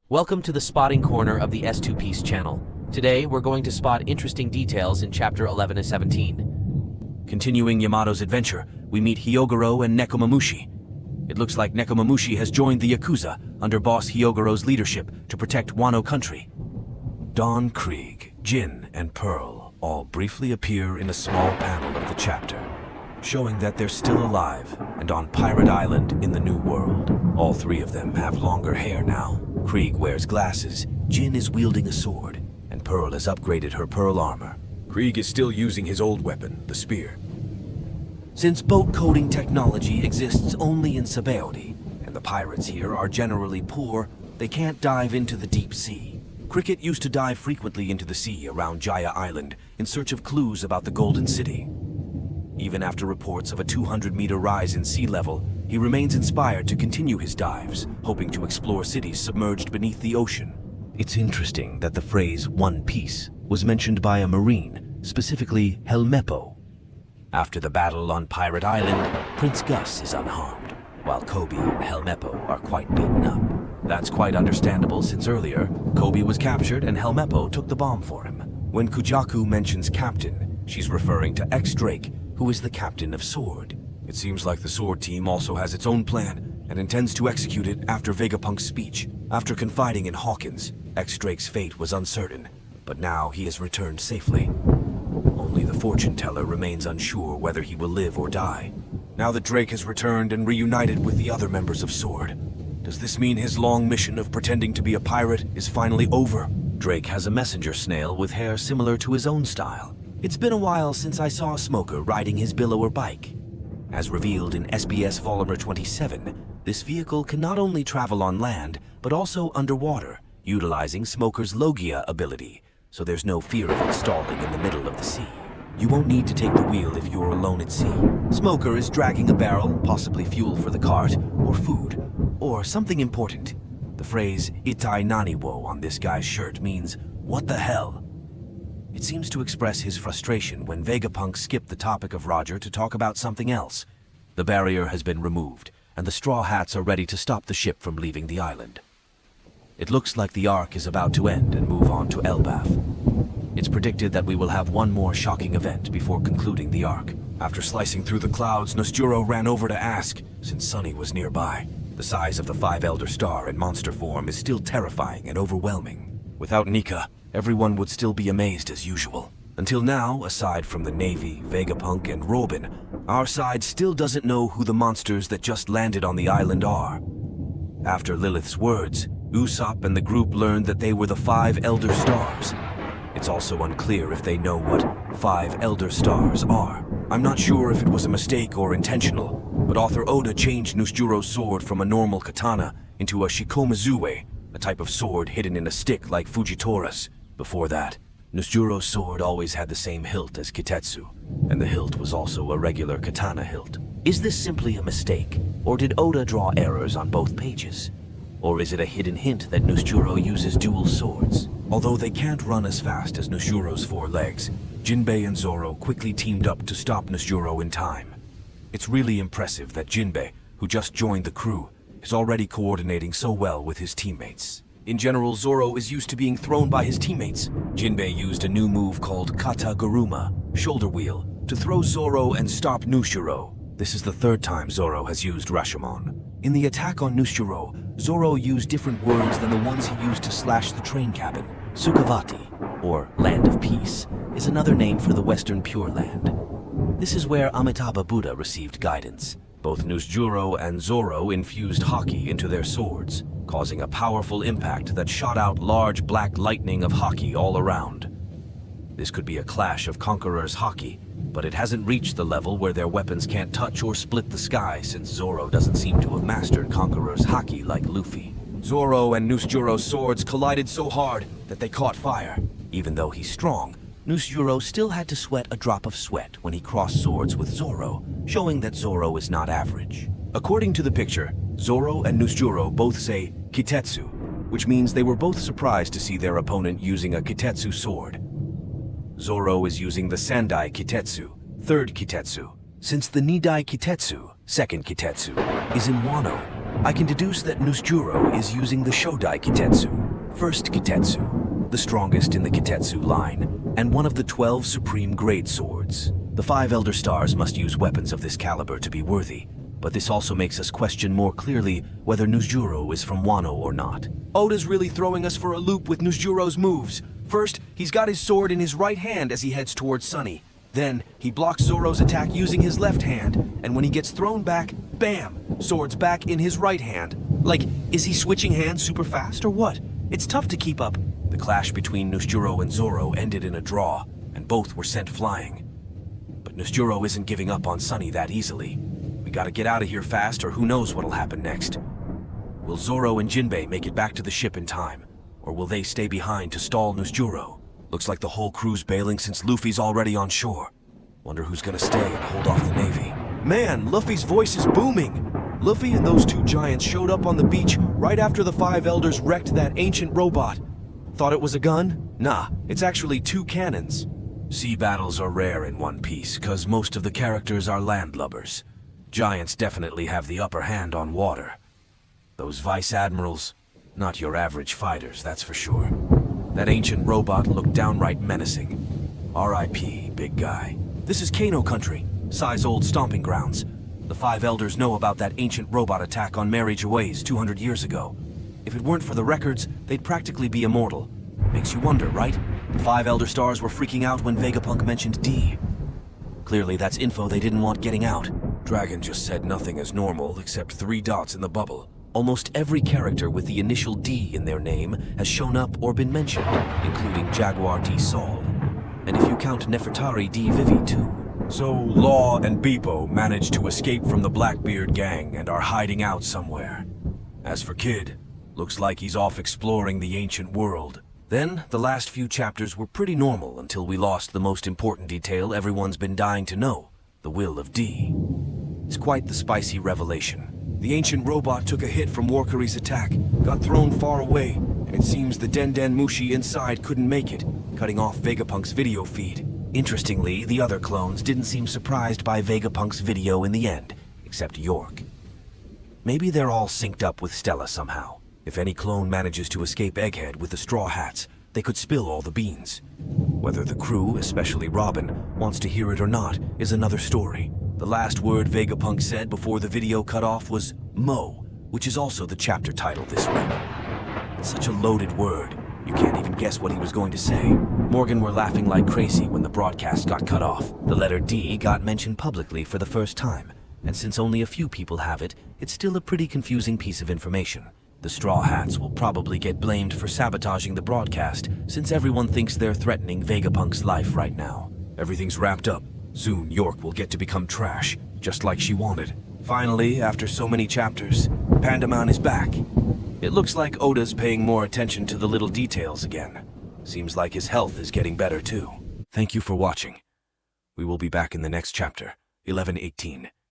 Welcome to the spotting corner of the S2Piece channel. Today, we're going to spot interesting details in chapter 11 to 17. Continuing Yamato's adventure, we meet Hyogoro and Nekomamushi. It looks like Nekomamushi has joined the Yakuza under boss Hyogoro's leadership to protect Wano country. Dawn, Krieg, Jin, and Pearl all briefly appear in a small panel of the chapter, showing that they're still alive and on Pirate Island in the New World. All three of them have longer hair now. Krieg wears glasses, Jin is wielding a sword, and Pearl has upgraded her pearl armor. Krieg is still using his old weapon, the spear. Since boat coding technology exists only in Sabaody, and the pirates here are generally poor, they can't dive into the deep sea. Cricket used to dive frequently into the sea around Jaya Island in search of clues about the Golden City. Even after reports of a 200-meter rise in sea level, he remains inspired to continue his dives, hoping to explore cities submerged beneath the ocean. It's interesting that the phrase "One Piece" was mentioned by a Marine, specifically Helmeppo. After the battle on Pirate Island, Prince Gus is unharmed, while Kobe and Helmeppo are quite beaten up. That's quite understandable since earlier, Kobe was captured and Helmeppo took the bomb for him. When Kujaku mentions captain, she's referring to X-Drake, who is the captain of Sword. It seems like the Sword team also has its own plan and intends to execute it after Vegapunk's speech. After confiding in Hawkins, X-Drake's fate was uncertain, but now he has returned safely. Only the fortune teller remains unsure whether he will live or die. Now that Drake has returned and reunited with the other members of Sword, does this mean his long mission of pretending to be a pirate is finally over? Drake has a messenger snail with hair similar to his own style. It's been a while since I saw a smoker riding his billower bike. As revealed in SBS Volume 27, this vehicle can not only travel on land, but also underwater, utilizing Smoker's Logia ability, so there's no fear of it stalling in the middle of the sea. You won't need to take the wheel if you're alone at sea. Smoker is dragging a barrel, possibly fuel for the cart, or food, or something important. The phrase "Itai Naniwo" on this guy's shirt means, "What the hell?" It seems to express his frustration when Vegapunk skipped the topic of Roger to talk about something else. The barrier has been removed, and the Straw Hats are ready to stop the ship from leaving the island. It looks like the arc is about to end and move on to Elbaf. It's predicted that we will have one more shocking event before concluding the arc. After slicing through the clouds, Nosturo ran over to ask, since Sunny was nearby. The size of the Five Elder Star in monster form is still terrifying and overwhelming. Without Nika, everyone would still be amazed as usual. Until now, aside from the Navy, Vegapunk, and Robin, our side still doesn't know who the monsters that just landed on the island are. After Lilith's words, Usopp and the group learned that they were the Five Elder Stars. It's also unclear if they know what Five Elder Stars are. I'm not sure if it was a mistake or intentional, but author Oda changed Nusjuro's sword from a normal katana into a Shikomizue, a type of sword hidden in a stick like Fujitora's. Before that, Nusjuro's sword always had the same hilt as Kitetsu, and the hilt was also a regular katana hilt. Is this simply a mistake, or did Oda draw errors on both pages? Or is it a hidden hint that Nusjuro uses dual swords? Although they can't run as fast as Nusjuro's four legs, Jinbei and Zoro quickly teamed up to stop Nusjuro in time. It's really impressive that Jinbei, who just joined the crew, is already coordinating so well with his teammates. In general, Zoro is used to being thrown by his teammates. Jinbei used a new move called Kata Guruma, shoulder wheel, to throw Zoro and stop Nusjuro. This is the third time Zoro has used Rashomon. In the attack on Nusjuro, Zoro used different words than the ones he used to slash the train cabin. Sukhavati, or Land of Peace, is another name for the Western Pure Land. This is where Amitabha Buddha received guidance. Both Nusjuro and Zoro infused Haki into their swords, causing a powerful impact that shot out large black lightning of Haki all around. This could be a clash of conquerors' Haki, but it hasn't reached the level where their weapons can't touch or split the sky since Zoro doesn't seem to have mastered conquerors' Haki like Luffy. Zoro and Nusjuro's swords collided so hard that they caught fire. Even though he's strong, Nusjuro still had to sweat a drop of sweat when he crossed swords with Zoro, showing that Zoro is not average. According to the picture, Zoro and Nusjuro both say Kitetsu, which means they were both surprised to see their opponent using a Kitetsu sword. Zoro is using the Sandai Kitetsu, third Kitetsu, since the Nidai Kitetsu, second Kitetsu, is in Wano. I can deduce that Nusjuro is using the Shodai Kitetsu, first Kitetsu, the strongest in the Kitetsu line, and one of the 12 supreme grade swords. The 5 Elder Stars must use weapons of this caliber to be worthy, but this also makes us question more clearly whether Nusjuro is from Wano or not. Oda's really throwing us for a loop with Nusjuro's moves. First, he's got his sword in his right hand as he heads towards Sunny. Then, he blocks Zoro's attack using his left hand, and when he gets thrown back, bam! Sword's back in his right hand. Like, is he switching hands super fast or what? It's tough to keep up. The clash between Nusjuro and Zoro ended in a draw, and both were sent flying. But Nusjuro isn't giving up on Sunny that easily. We gotta get out of here fast or who knows what'll happen next. Will Zoro and Jinbei make it back to the ship in time? Or will they stay behind to stall Nusjuro? Looks like the whole crew's bailing since Luffy's already on shore. Wonder who's gonna stay and hold off the Navy. Man, Luffy's voice is booming! Luffy and those 2 giants showed up on the beach right after the 5 elders wrecked that ancient robot. Thought it was a gun? Nah, it's actually 2 cannons. Sea battles are rare in One Piece, cause most of the characters are landlubbers. Giants definitely have the upper hand on water. Those vice admirals, not your average fighters, that's for sure. That ancient robot looked downright menacing. R.I.P., big guy. This is Kano country, Sai's old stomping grounds. The 5 elders know about that ancient robot attack on Mary Joyce 200 years ago. If it weren't for the records, they'd practically be immortal. Makes you wonder, right? The 5 Elder Stars were freaking out when Vegapunk mentioned D. Clearly that's info they didn't want getting out. Dragon just said nothing as normal except 3 dots in the bubble. Almost every character with the initial D in their name has shown up or been mentioned, including Jaguar D. Saul. And if you count Nefertari D. Vivi too. So Law and Bebo managed to escape from the Blackbeard gang and are hiding out somewhere. As for Kid, looks like he's off exploring the ancient world. Then, the last few chapters were pretty normal until we lost the most important detail everyone's been dying to know, the will of D. It's quite the spicy revelation. The ancient robot took a hit from Warkari's attack, got thrown far away, and it seems the Den Mushi inside couldn't make it, cutting off Vegapunk's video feed. Interestingly, the other clones didn't seem surprised by Vegapunk's video in the end, except York. Maybe they're all synced up with Stella somehow. If any clone manages to escape Egghead with the Straw Hats, they could spill all the beans. Whether the crew, especially Robin, wants to hear it or not is another story. The last word Vegapunk said before the video cut off was Mo, which is also the chapter title this week. It's such a loaded word, you can't even guess what he was going to say. Morgan were laughing like crazy when the broadcast got cut off. The letter D got mentioned publicly for the first time, and since only a few people have it, it's still a pretty confusing piece of information. The Straw Hats will probably get blamed for sabotaging the broadcast, since everyone thinks they're threatening Vegapunk's life right now. Everything's wrapped up. Soon York will get to become trash, just like she wanted. Finally, after so many chapters, Pandaman is back. It looks like Oda's paying more attention to the little details again. Seems like his health is getting better too. Thank you for watching. We will be back in the next chapter, 11:18.